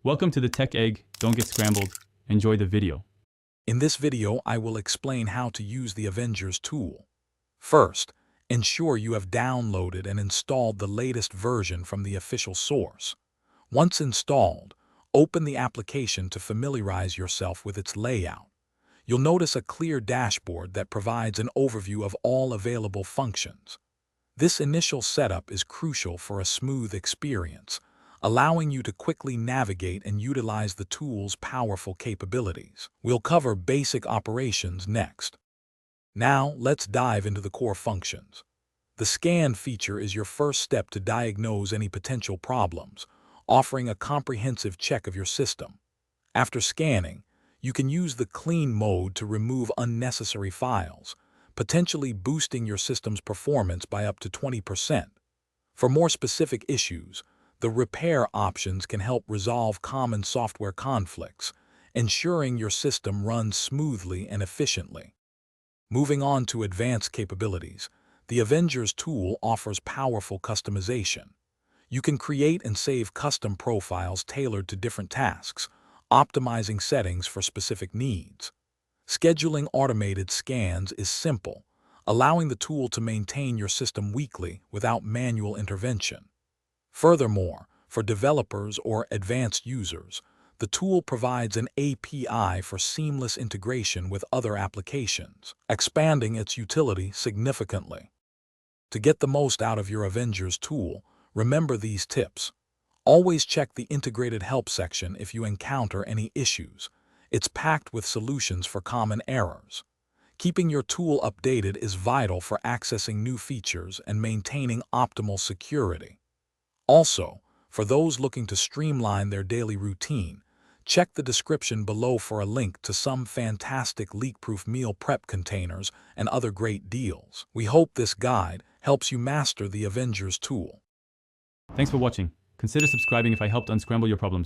Welcome to the Tech Egg. Don't get scrambled. Enjoy the video. In this video, I will explain how to use the Avengers tool. First, ensure you have downloaded and installed the latest version from the official source. Once installed, open the application to familiarize yourself with its layout. You'll notice a clear dashboard that provides an overview of all available functions. This initial setup is crucial for a smooth experience, allowing you to quickly navigate and utilize the tool's powerful capabilities. We'll cover basic operations next. Now, let's dive into the core functions. The scan feature is your first step to diagnose any potential problems, offering a comprehensive check of your system. After scanning, you can use the clean mode to remove unnecessary files, potentially boosting your system's performance by up to 20%. For more specific issues, the repair options can help resolve common software conflicts, ensuring your system runs smoothly and efficiently. Moving on to advanced capabilities, the Avengers tool offers powerful customization. You can create and save custom profiles tailored to different tasks, optimizing settings for specific needs. Scheduling automated scans is simple, allowing the tool to maintain your system weekly without manual intervention. Furthermore, for developers or advanced users, the tool provides an API for seamless integration with other applications, expanding its utility significantly. To get the most out of your Avengers tool, remember these tips. Always check the integrated help section if you encounter any issues. It's packed with solutions for common errors. Keeping your tool updated is vital for accessing new features and maintaining optimal security. Also, for those looking to streamline their daily routine, check the description below for a link to some fantastic leak-proof meal prep containers and other great deals. We hope this guide helps you master the Avengers tool. Thanks for watching. Consider subscribing if I helped unscramble your problems.